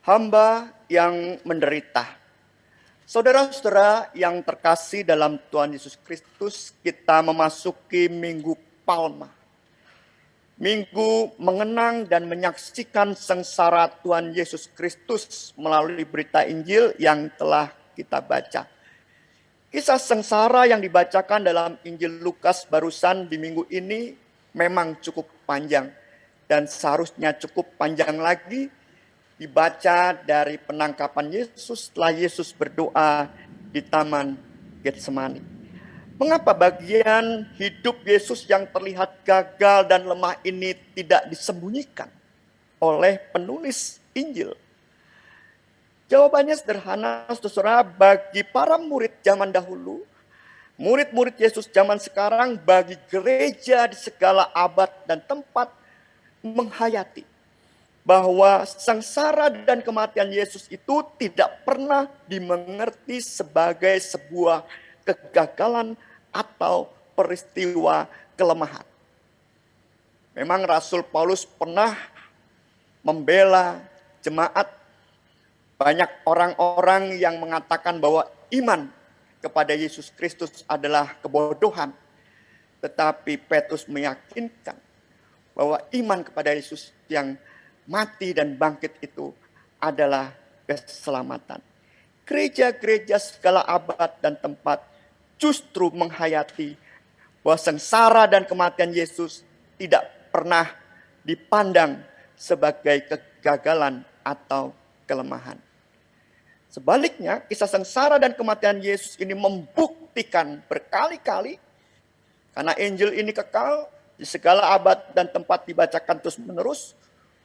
Hamba yang menderita. Saudara-saudara yang terkasih dalam Tuhan Yesus Kristus, kita memasuki Minggu Palma. Minggu mengenang dan menyaksikan sengsara Tuhan Yesus Kristus melalui berita Injil yang telah kita baca. Kisah sengsara yang dibacakan dalam Injil Lukas barusan di minggu ini memang cukup panjang. Dan seharusnya cukup panjang lagi dibaca dari penangkapan Yesus setelah Yesus berdoa di Taman Getsemani. Mengapa bagian hidup Yesus yang terlihat gagal dan lemah ini tidak disembunyikan oleh penulis Injil? Jawabannya sederhana, saudara, bagi para murid zaman dahulu, murid-murid Yesus zaman sekarang, bagi gereja di segala abad dan tempat menghayati bahwa sengsara dan kematian Yesus itu tidak pernah dimengerti sebagai sebuah kegagalan atau peristiwa kelemahan. Memang Rasul Paulus pernah membela jemaat. Banyak orang-orang yang mengatakan bahwa iman kepada Yesus Kristus adalah kebodohan. Tetapi Petrus meyakinkan bahwa iman kepada Yesus yang mati dan bangkit itu adalah keselamatan. Gereja-gereja segala abad dan tempat justru menghayati bahwa sengsara dan kematian Yesus tidak pernah dipandang sebagai kegagalan atau kelemahan. Sebaliknya, kisah sengsara dan kematian Yesus ini membuktikan berkali-kali, karena Injil ini kekal, di segala abad dan tempat dibacakan terus-menerus,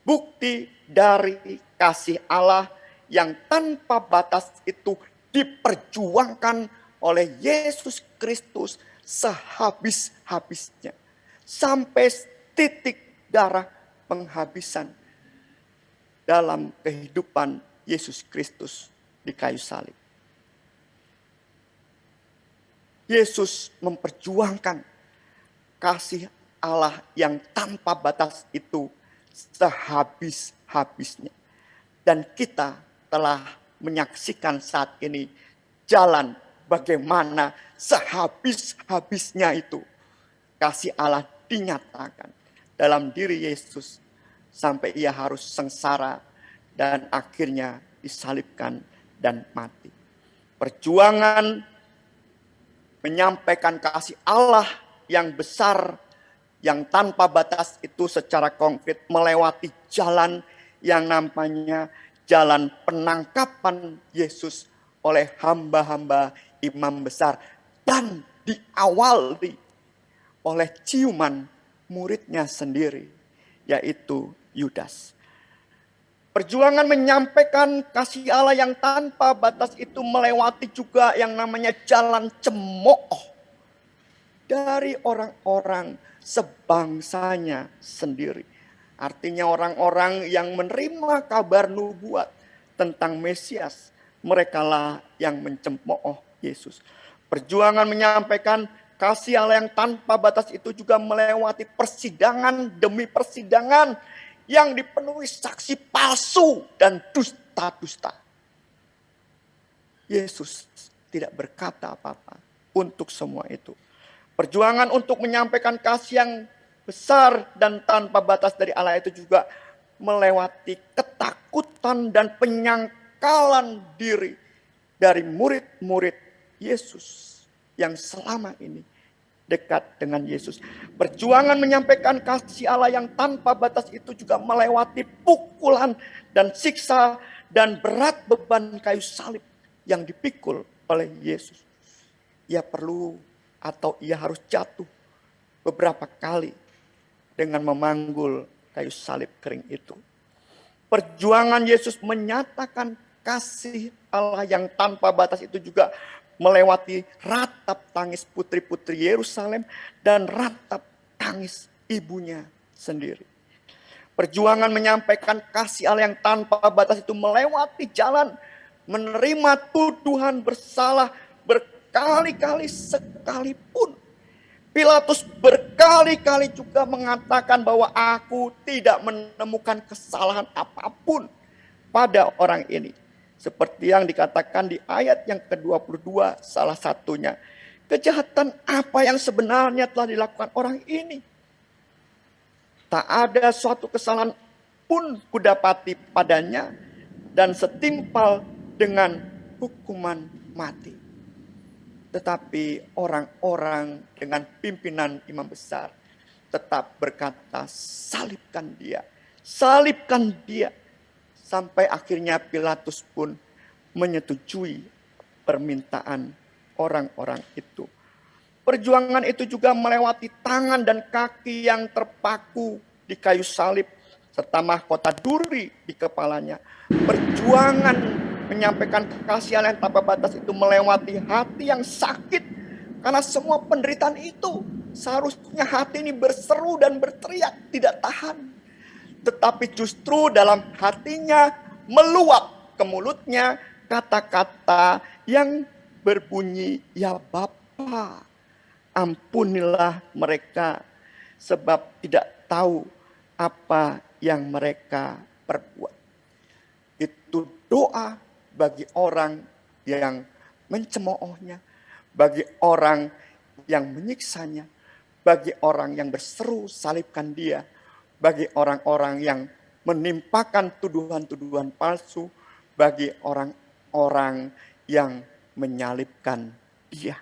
bukti dari kasih Allah yang tanpa batas itu diperjuangkan oleh Yesus Kristus sehabis-habisnya. Sampai titik darah penghabisan dalam kehidupan Yesus Kristus di kayu salib. Yesus memperjuangkan kasih Allah yang tanpa batas itu sehabis-habisnya. Dan kita telah menyaksikan saat ini jalan bagaimana sehabis-habisnya itu kasih Allah dinyatakan dalam diri Yesus sampai ia harus sengsara dan akhirnya disalibkan dan mati. Perjuangan menyampaikan kasih Allah yang besar, yang tanpa batas itu secara konkret melewati jalan yang namanya jalan penangkapan Yesus oleh hamba-hamba imam besar. Dan diawali oleh ciuman muridnya sendiri, yaitu Yudas. Perjuangan menyampaikan kasih Allah yang tanpa batas itu melewati juga yang namanya jalan cemooh dari orang-orang sebangsanya sendiri. Artinya orang-orang yang menerima kabar nubuat tentang Mesias, merekalah yang mencemooh Yesus. Perjuangan menyampaikan kasih Allah yang tanpa batas itu juga melewati persidangan demi persidangan yang dipenuhi saksi palsu dan dusta-dusta. Yesus tidak berkata apa-apa untuk semua itu. Perjuangan untuk menyampaikan kasih yang besar dan tanpa batas dari Allah itu juga melewati ketakutan dan penyangkalan diri dari murid-murid Yesus yang selama ini dekat dengan Yesus. Perjuangan menyampaikan kasih Allah yang tanpa batas itu juga melewati pukulan dan siksa dan berat beban kayu salib yang dipikul oleh Yesus. Ia perlu atau ia harus jatuh beberapa kali dengan memanggul kayu salib kering itu. Perjuangan Yesus menyatakan kasih Allah yang tanpa batas itu juga melewati ratap tangis putri-putri Yerusalem dan ratap tangis ibunya sendiri. Perjuangan menyampaikan kasih Allah yang tanpa batas itu melewati jalan menerima tuduhan bersalah berkali-kali sekalipun. Pilatus berkali-kali juga mengatakan bahwa aku tidak menemukan kesalahan apapun pada orang ini. Seperti yang dikatakan di ayat yang ke-22 salah satunya. Kejahatan apa yang sebenarnya telah dilakukan orang ini? Tak ada suatu kesalahan pun kudapati padanya dan setimpal dengan hukuman mati. Tetapi orang-orang dengan pimpinan imam besar tetap berkata, salibkan dia, salibkan dia. Sampai akhirnya Pilatus pun menyetujui permintaan orang-orang itu. Perjuangan itu juga melewati tangan dan kaki yang terpaku di kayu salib, serta mahkota duri di kepalanya. Perjuangan menyampaikan kasih Allah yang tanpa batas itu melewati hati yang sakit. Karena semua penderitaan itu seharusnya hati ini berseru dan berteriak, tidak tahan. Tetapi justru dalam hatinya meluap ke mulutnya kata-kata yang berbunyi, ya Bapa, ampunilah mereka sebab tidak tahu apa yang mereka perbuat. Itu doa bagi orang yang mencemoohnya, bagi orang yang menyiksanya, bagi orang yang berseru salibkan dia, bagi orang-orang yang menimpakan tuduhan-tuduhan palsu, bagi orang-orang yang menyalibkan dia.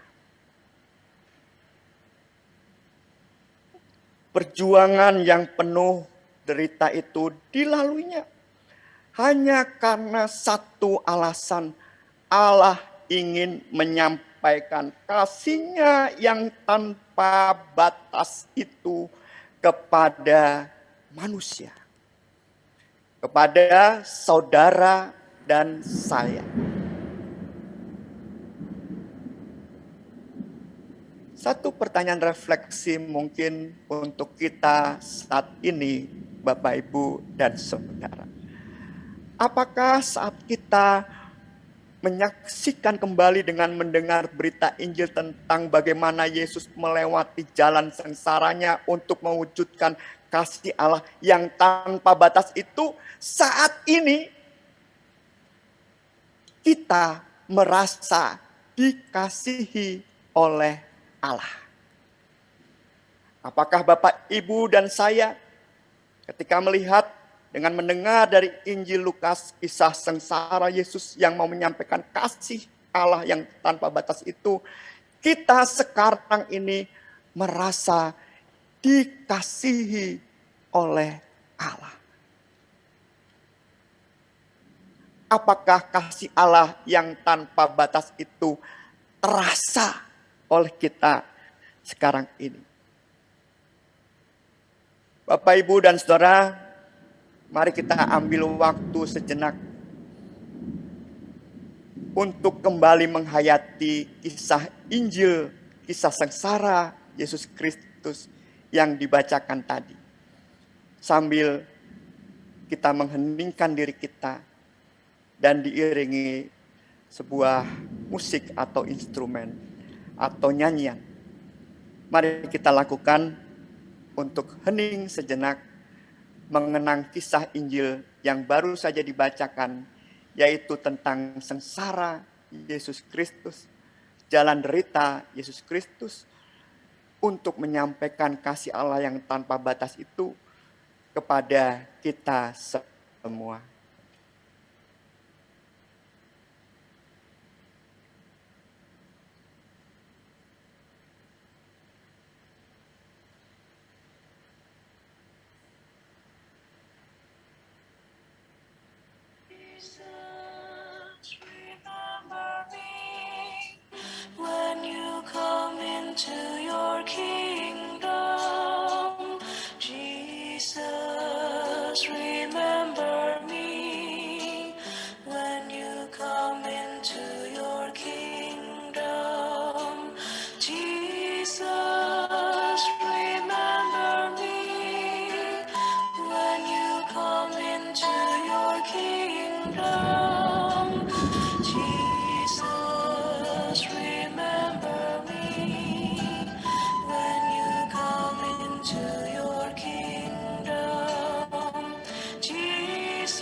Perjuangan yang penuh derita itu dilaluinya hanya karena satu alasan, Allah ingin menyampaikan kasih-Nya yang tanpa batas itu kepada manusia, kepada saudara dan saya. Satu pertanyaan refleksi mungkin untuk kita saat ini, Bapak, Ibu, dan saudara. Apakah saat kita menyaksikan kembali dengan mendengar berita Injil tentang bagaimana Yesus melewati jalan sengsaranya untuk mewujudkan kasih Allah yang tanpa batas itu, saat ini kita merasa dikasihi oleh Allah? Apakah Bapak, Ibu, dan saya ketika melihat dengan mendengar dari Injil Lukas kisah sengsara Yesus yang mau menyampaikan kasih Allah yang tanpa batas itu, kita sekarang ini merasa dikasihi oleh Allah? Apakah kasih Allah yang tanpa batas itu terasa oleh kita sekarang ini? Bapak, Ibu, dan saudara, mari kita ambil waktu sejenak untuk kembali menghayati kisah Injil, kisah sengsara Yesus Kristus yang dibacakan tadi. Sambil kita mengheningkan diri kita dan diiringi sebuah musik atau instrumen atau nyanyian. Mari kita lakukan untuk hening sejenak, mengenang kisah Injil yang baru saja dibacakan, yaitu tentang sengsara Yesus Kristus, jalan derita Yesus Kristus, untuk menyampaikan kasih Allah yang tanpa batas itu kepada kita semua. When you come into your kingdom, Jesus, remember me. When you come into your kingdom, Jesus, remember me. When you come into your kingdom, Jesus, remember me. When you come into your kingdom, Jesus,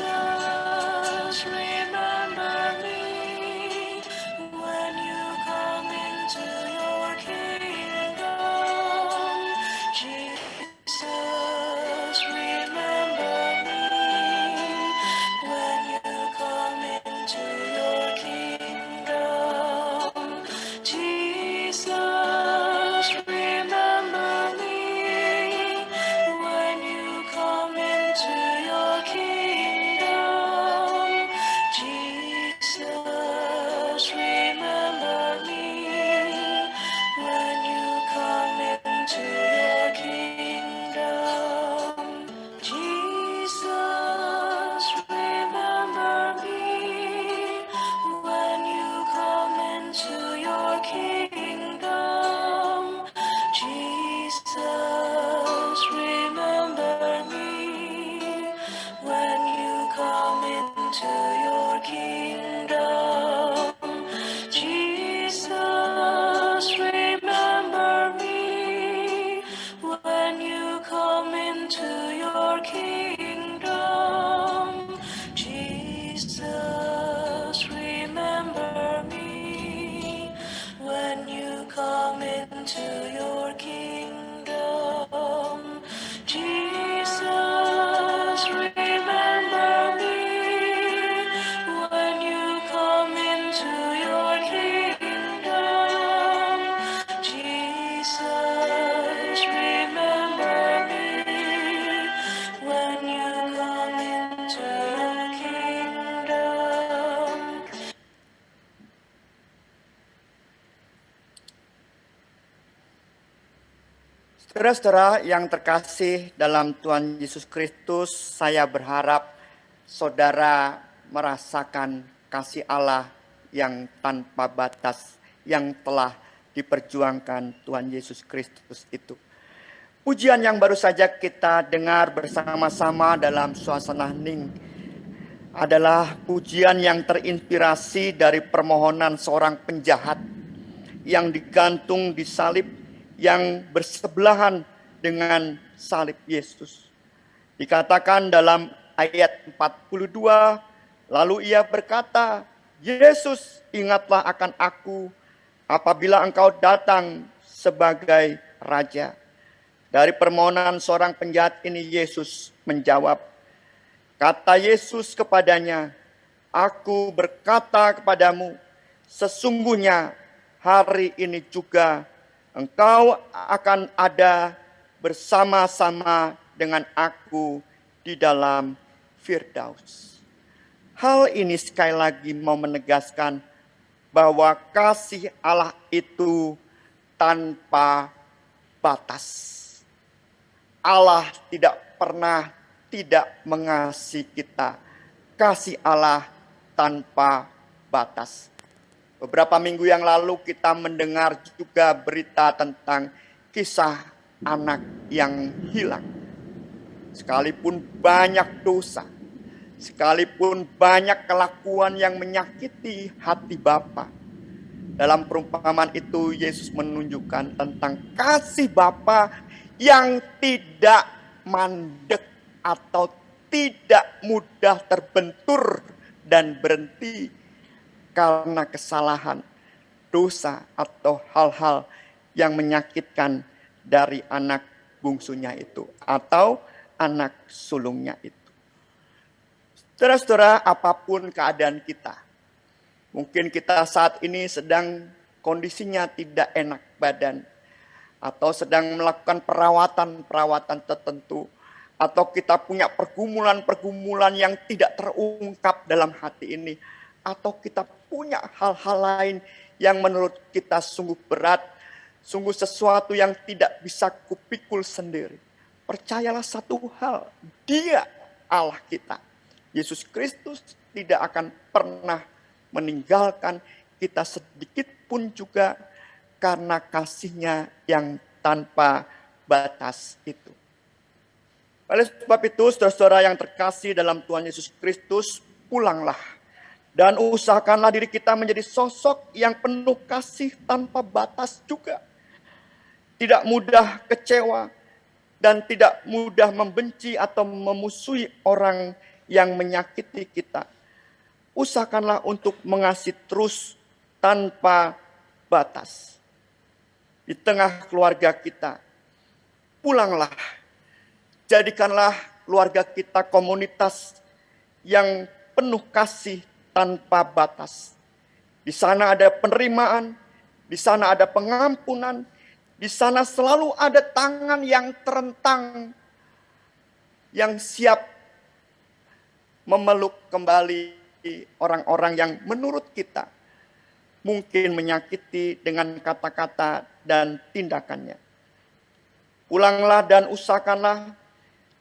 Saudara-saudara yang terkasih dalam Tuhan Yesus Kristus, saya berharap saudara merasakan kasih Allah yang tanpa batas yang telah diperjuangkan Tuhan Yesus Kristus itu. Pujian yang baru saja kita dengar bersama-sama dalam suasana hening adalah pujian yang terinspirasi dari permohonan seorang penjahat yang digantung di salib yang bersebelahan dengan salib Yesus. Dikatakan dalam ayat 42, lalu ia berkata, Yesus, ingatlah akan aku apabila engkau datang sebagai Raja. Dari permohonan seorang penjahat ini Yesus menjawab, kata Yesus kepadanya, aku berkata kepadamu, sesungguhnya hari ini juga engkau akan ada bersama-sama dengan aku di dalam Firdaus. Hal ini sekali lagi mau menegaskan bahwa kasih Allah itu tanpa batas. Allah tidak pernah tidak mengasihi kita. Kasih Allah tanpa batas. Beberapa minggu yang lalu kita mendengar juga berita tentang kisah anak yang hilang. Sekalipun banyak dosa, sekalipun banyak kelakuan yang menyakiti hati Bapa. Dalam perumpamaan itu Yesus menunjukkan tentang kasih Bapa yang tidak mandek atau tidak mudah terbentur dan berhenti karena kesalahan, dosa, atau hal-hal yang menyakitkan dari anak bungsunya itu atau anak sulungnya itu. Saudara-saudara, apapun keadaan kita, mungkin kita saat ini sedang kondisinya tidak enak badan, atau sedang melakukan perawatan tertentu, atau kita punya pergumulan yang tidak terungkap dalam hati ini, atau kita punya hal-hal lain yang menurut kita sungguh berat, sungguh sesuatu yang tidak bisa kupikul sendiri. Percayalah satu hal, Dia Allah kita. Yesus Kristus tidak akan pernah meninggalkan kita sedikit pun juga karena kasih-Nya yang tanpa batas itu. Oleh sebab itu, saudara-saudara yang terkasih dalam Tuhan Yesus Kristus, pulanglah. Dan usahakanlah diri kita menjadi sosok yang penuh kasih tanpa batas juga. Tidak mudah kecewa dan tidak mudah membenci atau memusuhi orang yang menyakiti kita. Usahakanlah untuk mengasihi terus tanpa batas. Di tengah keluarga kita, pulanglah. Jadikanlah keluarga kita komunitas yang penuh kasih tanpa batas. Di sana ada penerimaan, di sana ada pengampunan, di sana selalu ada tangan yang terentang, yang siap memeluk kembali orang-orang yang menurut kita mungkin menyakiti dengan kata-kata dan tindakannya. Pulanglah dan usahakanlah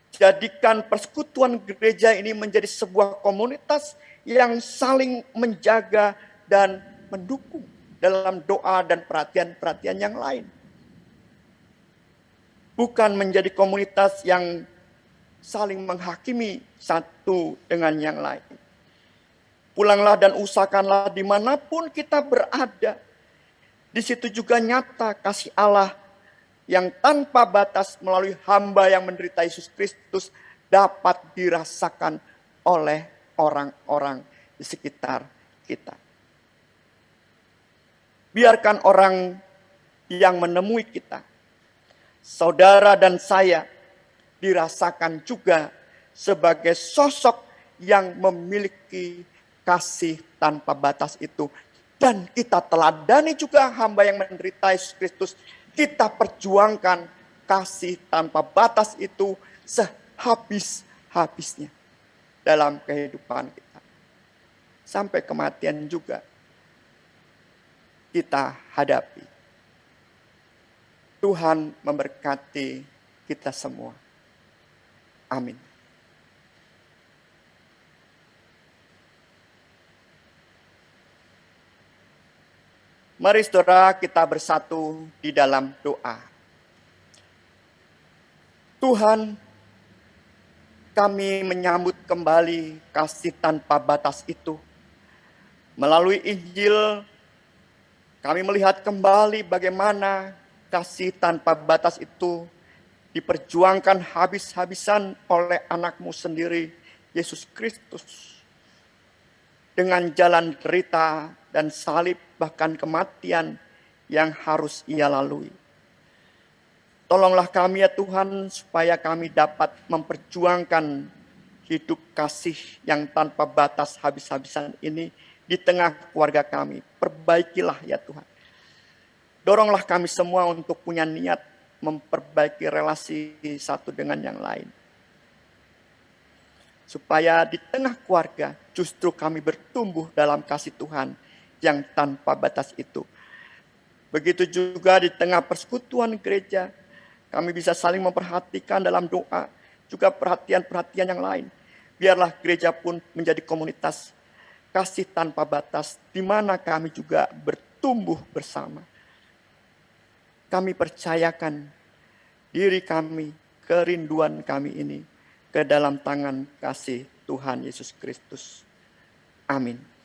jadikan persekutuan gereja ini menjadi sebuah komunitas yang saling menjaga dan mendukung dalam doa dan perhatian-perhatian yang lain. Bukan menjadi komunitas yang saling menghakimi satu dengan yang lain. Pulanglah dan usahakanlah dimanapun kita berada. Di situ juga nyata kasih Allah yang tanpa batas melalui hamba yang menderita Yesus Kristus dapat dirasakan oleh orang-orang di sekitar kita. Biarkan orang yang menemui kita, saudara dan saya, dirasakan juga sebagai sosok yang memiliki kasih tanpa batas itu. Dan kita teladani juga hamba yang menderita Yesus Kristus. Kita perjuangkan kasih tanpa batas itu sehabis-habisnya dalam kehidupan kita. Sampai kematian juga kita hadapi. Tuhan memberkati kita semua. Amin. Mari saudara kita bersatu di dalam doa. Tuhan, kami menyambut kembali kasih tanpa batas itu. Melalui Injil, kami melihat kembali bagaimana kasih tanpa batas itu diperjuangkan habis-habisan oleh anak-Mu sendiri, Yesus Kristus. Dengan jalan derita dan salib bahkan kematian yang harus Ia lalui. Tolonglah kami ya Tuhan supaya kami dapat memperjuangkan hidup kasih yang tanpa batas habis-habisan ini di tengah keluarga kami. Perbaikilah ya Tuhan. Doronglah kami semua untuk punya niat memperbaiki relasi satu dengan yang lain. Supaya di tengah keluarga justru kami bertumbuh dalam kasih Tuhan yang tanpa batas itu. Begitu juga di tengah persekutuan gereja, kami bisa saling memperhatikan dalam doa, juga perhatian-perhatian yang lain. Biarlah gereja pun menjadi komunitas kasih tanpa batas, di mana kami juga bertumbuh bersama. Kami percayakan diri kami, kerinduan kami ini, ke dalam tangan kasih Tuhan Yesus Kristus. Amin.